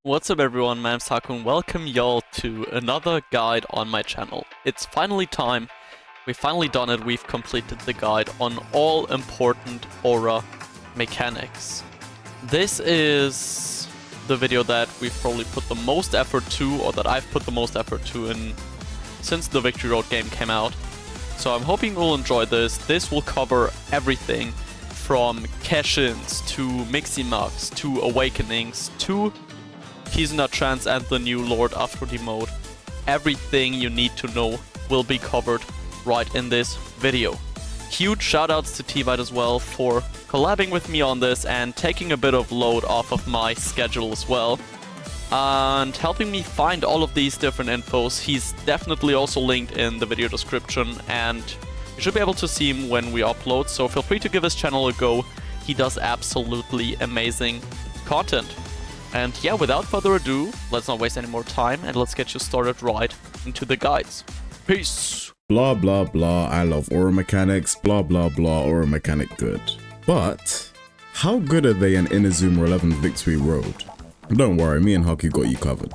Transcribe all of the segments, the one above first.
What's up everyone, my name's Kokuin. Welcome y'all to another guide on my channel. It's finally time. We've finally done it. We've completed the guide on all important aura mechanics. This is the video that we've probably put the most effort to, or that I've put the most effort to since the Victory Road game came out. So I'm hoping you'll enjoy this. This will cover everything from Keshins to Miximax to Awakenings to Kizuna Trance and the new Lord Aphrody mode. Everything you need to know will be covered right in this video. Huge shoutouts to T-Byte as well for collabing with me on this and taking a bit of load off of my schedule as well. And helping me find all of these different infos. He's definitely also linked in the video description and you should be able to see him when we upload, so feel free to give his channel a go. He does absolutely amazing content. And yeah, without further ado, let's not waste any more time and let's get you started right into the guides. Peace! Blah blah blah, I love aura mechanics, blah blah blah, aura mechanic good. But, how good are they in Inazuma 11 Victory Road? Don't worry, me and Haku got you covered.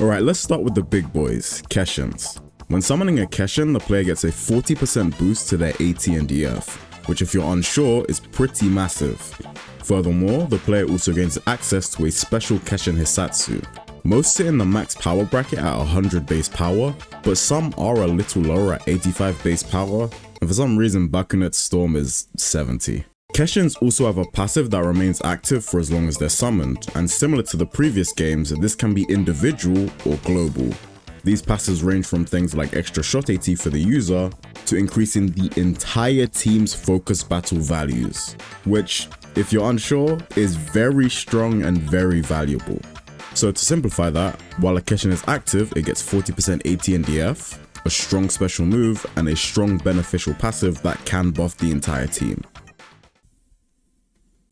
Alright, let's start with the big boys, Keshins. When summoning a Keshin, the player gets a 40% boost to their AT and DF, which if you're unsure is pretty massive. Furthermore, the player also gains access to a special Keshin Hisatsu. Most sit in the max power bracket at 100 base power, but some are a little lower at 85 base power, and for some reason Bakunet's Storm is 70. Keshins also have a passive that remains active for as long as they're summoned, and similar to the previous games, this can be individual or global. These passives range from things like extra shot AT for the user, to increasing the entire team's focus battle values, which, if you're unsure, is very strong and very valuable. So to simplify that, while a Keshin is active, it gets 40% AT and DF, a strong special move, and a strong beneficial passive that can buff the entire team.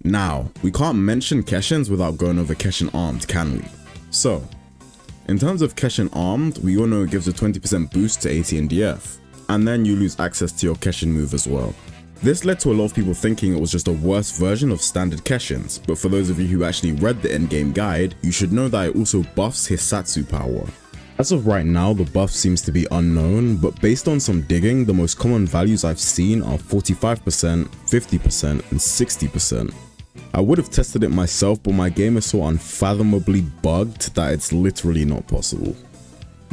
Now, we can't mention Keshins without going over Keshin Armed, can we? So, in terms of Keshin Armed, we all know it gives a 20% boost to AT and DF, and then you lose access to your Keshin move as well. This led to a lot of people thinking it was just a worse version of standard Keshins, but for those of you who actually read the in-game guide, you should know that it also buffs Hisatsu power. As of right now, the buff seems to be unknown, but based on some digging, the most common values I've seen are 45%, 50%, and 60%. I would have tested it myself, but my game is so unfathomably bugged that it's literally not possible.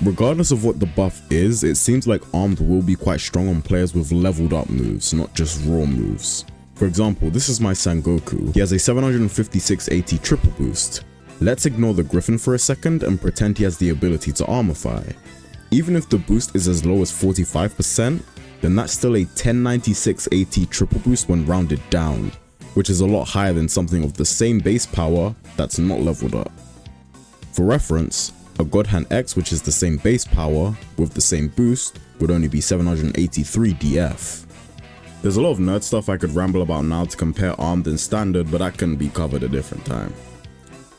Regardless of what the buff is, it seems like Armed will be quite strong on players with leveled up moves, not just raw moves. For example, this is my Sangoku. He has a 756 AT triple boost. Let's ignore the Griffin for a second and pretend he has the ability to Armify. Even if the boost is as low as 45%, then that's still a 1096 AT triple boost when rounded down, which is a lot higher than something of the same base power that's not leveled up. For reference, a God Hand X, which is the same base power with the same boost, would only be 783 DF. There's a lot of nerd stuff I could ramble about now to compare Armed and Standard, but that can be covered a different time.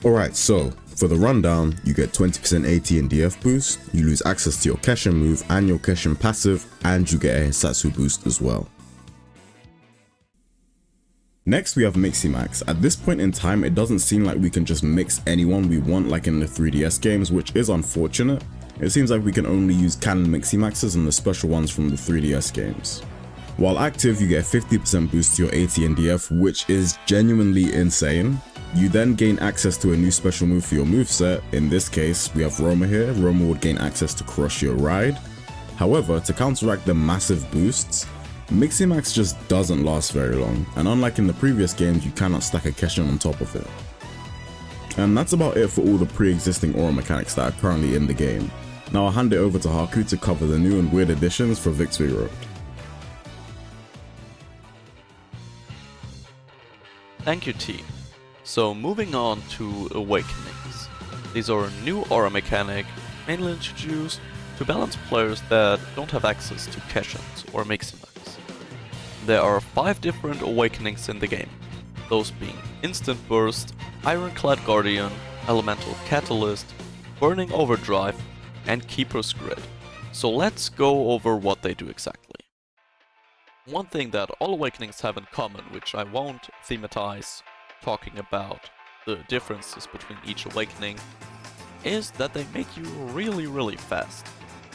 Alright, so for the rundown, you get 20% AT and DF boost, you lose access to your Keshin move and your Keshin passive, and you get a Hisatsu boost as well. Next we have Miximax. At this point in time, it doesn't seem like we can just mix anyone we want like in the 3DS games, which is unfortunate. It seems like we can only use canon Miximaxes and the special ones from the 3DS games. While active, you get a 50% boost to your AT and DF, which is genuinely insane. You then gain access to a new special move for your moveset. In this case, we have Roma here. Roma would gain access to Crush Your Ride. However, to counteract the massive boosts, Miximax just doesn't last very long, and unlike in the previous games, you cannot stack a Keshin on top of it. And that's about it for all the pre-existing aura mechanics that are currently in the game. Now I'll hand it over to Haku to cover the new and weird additions for Victory Road. Thank you, team. So moving on to Awakenings. These are a new aura mechanic, mainly introduced to balance players that don't have access to Keshins or Miximax. There are 5 different Awakenings in the game, those being Instant Burst, Ironclad Guardian, Elemental Catalyst, Burning Overdrive, and Keeper's Grid. So let's go over what they do exactly. One thing that all Awakenings have in common, which I won't thematize talking about the differences between each awakening, is that they make you really fast.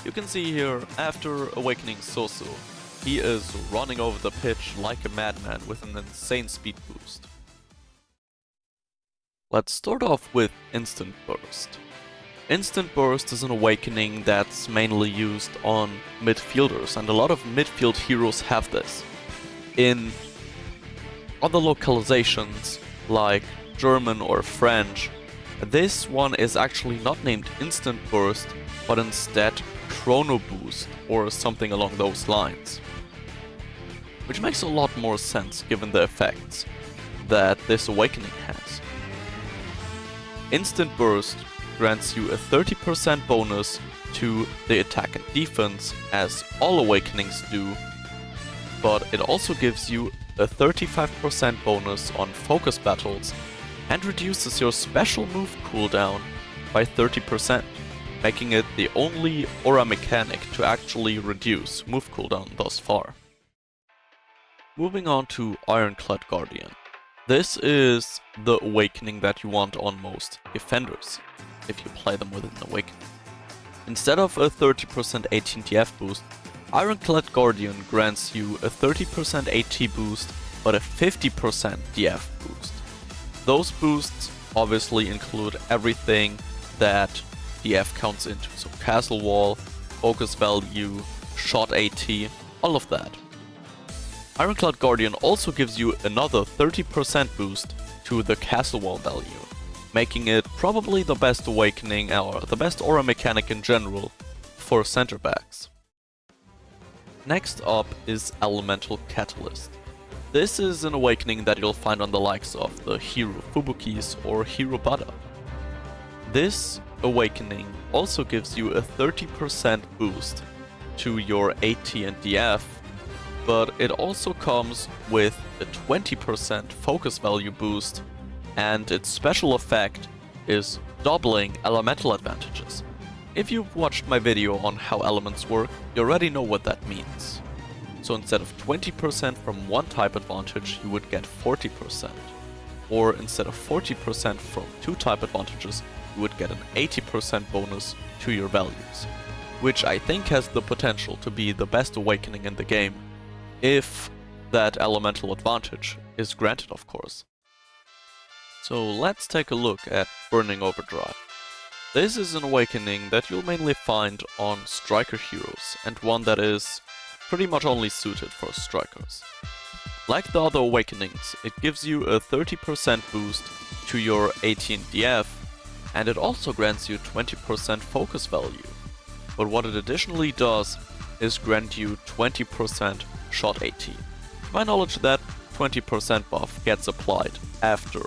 You can see here, after awakening Sosu, he is running over the pitch like a madman with an insane speed boost. Let's start off with Instant Burst. Instant Burst is an awakening that's mainly used on midfielders, and a lot of midfield heroes have this. In other localizations, like German or French, this one is actually not named Instant Burst, but instead Chrono Boost, or something along those lines. Which makes a lot more sense given the effects that this awakening has. Instant Burst grants you a 30% bonus to the attack and defense, as all awakenings do, but it also gives you a 35% bonus on focus battles and reduces your special move cooldown by 30%, making it the only aura mechanic to actually reduce move cooldown thus far. Moving on to Ironclad Guardian. This is the awakening that you want on most defenders, if you play them with an awakening. Instead of a 30% AT DF boost, Ironclad Guardian grants you a 30% AT boost, but a 50% DF boost. Those boosts obviously include everything that DF counts into, so castle wall, focus value, shot AT, all of that. Ironclad Guardian also gives you another 30% boost to the castle wall value, making it probably the best awakening or the best aura mechanic in general for center backs. Next up is Elemental Catalyst. This is an awakening that you'll find on the likes of the Hero Fubukis or Hero Bada. This awakening also gives you a 30% boost to your AT and DF, but it also comes with a 20% focus value boost, and its special effect is doubling elemental advantages. If you've watched my video on how elements work, you already know what that means. So instead of 20% from one type advantage, you would get 40%. Or instead of 40% from two type advantages, you would get an 80% bonus to your values. Which I think has the potential to be the best awakening in the game, if that elemental advantage is granted, of course. So let's take a look at Burning Overdrive. This is an awakening that you'll mainly find on striker heroes, and one that is pretty much only suited for strikers. Like the other awakenings, it gives you a 30% boost to your AT and DF, and it also grants you 20% focus value. But what it additionally does is grant you 20% shot AT. To my knowledge, that 20% buff gets applied after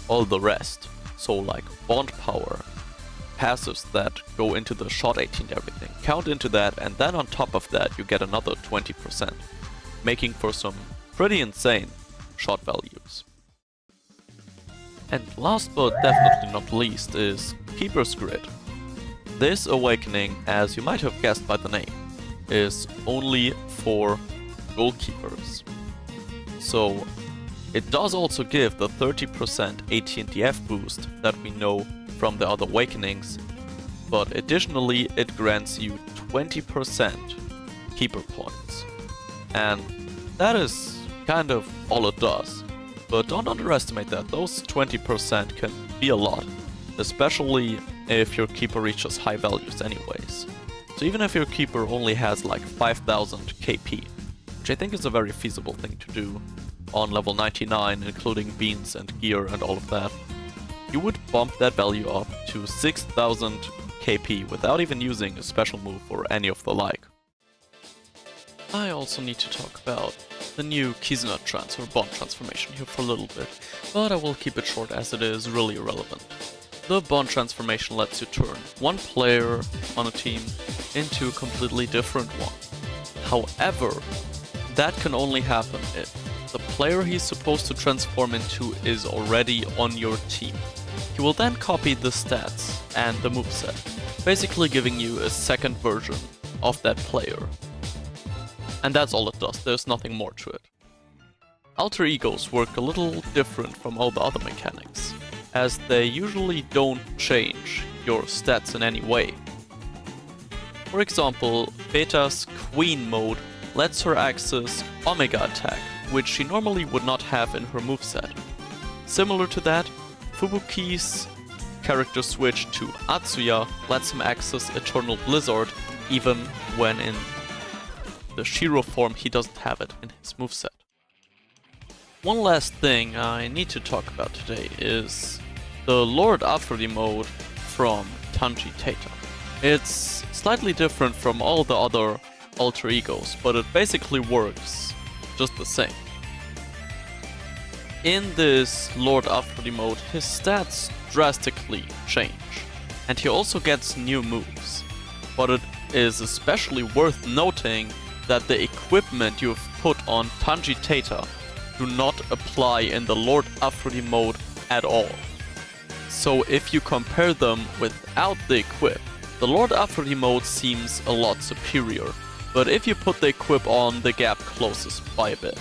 all the rest, so like bond power, passives that go into the shot AT and everything count into that, and then on top of that you get another 20%, making for some pretty insane shot values. And last but definitely not least is Keeper's Grid. This awakening, as you might have guessed by the name, is only for goalkeepers. So it does also give the 30% AT and DF boost that we know from the other awakenings, but additionally it grants you 20% keeper points. And that is kind of all it does. But don't underestimate that, those 20% can be a lot, especially if your keeper reaches high values anyways. So even if your keeper only has like 5000 KP, which I think is a very feasible thing to do on level 99, including beans and gear and all of that, you would bump that value up to 6000 KP without even using a special move or any of the like. I also need to talk about the new Kizuna trans or bond transformation here for a little bit, but I will keep it short as it is really irrelevant. The bond transformation lets you turn one player on a team into a completely different one. However, that can only happen if the player he's supposed to transform into is already on your team. He will then copy the stats and the moveset, basically giving you a second version of that player. And that's all it does, there's nothing more to it. Alter egos work a little different from all the other mechanics, as they usually don't change your stats in any way. For example, Beta's Queen mode lets her access Omega attack, which she normally would not have in her moveset. Similar to that, Fubuki's character switch to Atsuya lets him access Eternal Blizzard even when in the Shiro form he doesn't have it in his moveset. One last thing I need to talk about today is the Lord Aphrody mode from Tanji Tata. It's slightly different from all the other alter egos, but it basically works just the same. In this Lord Aphrody mode, his stats drastically change, and he also gets new moves. But it is especially worth noting that the equipment you've put on Tanji Tata do not apply in the Lord Aphrody mode at all. So if you compare them without the equip, the Lord Aphrody mode seems a lot superior, but if you put the equip on, the gap closes by a bit.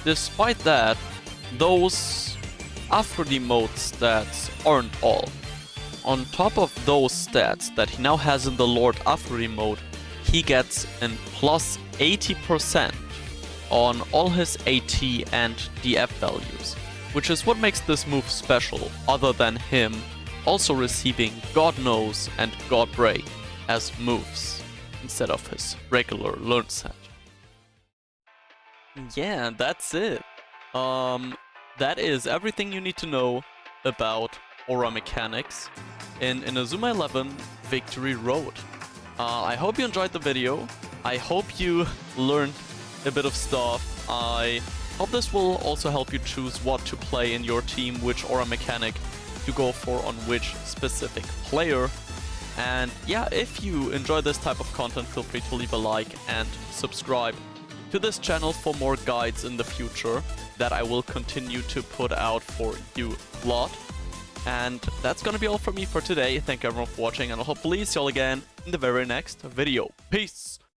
Despite that, those Aphrody mode stats aren't all. On top of those stats that he now has in the Lord Aphrody mode, he gets an plus 80% on all his AT and DF values, which is what makes this move special, other than him also receiving God Knows and God Bray as moves, instead of his regular learn set. Yeah, that's it. That is everything you need to know about aura mechanics in Inazuma 11 Victory Road. I hope you enjoyed the video. I hope you learned a bit of stuff. I hope this will also help you choose what to play in your team, which aura mechanic to go for on which specific player. And yeah, if you enjoy this type of content, feel free to leave a like and subscribe to this channel for more guides in the future that I will continue to put out for you lot. And that's gonna be all from me for today. Thank you everyone for watching, and I'll hopefully see you all again in the very next video. Peace!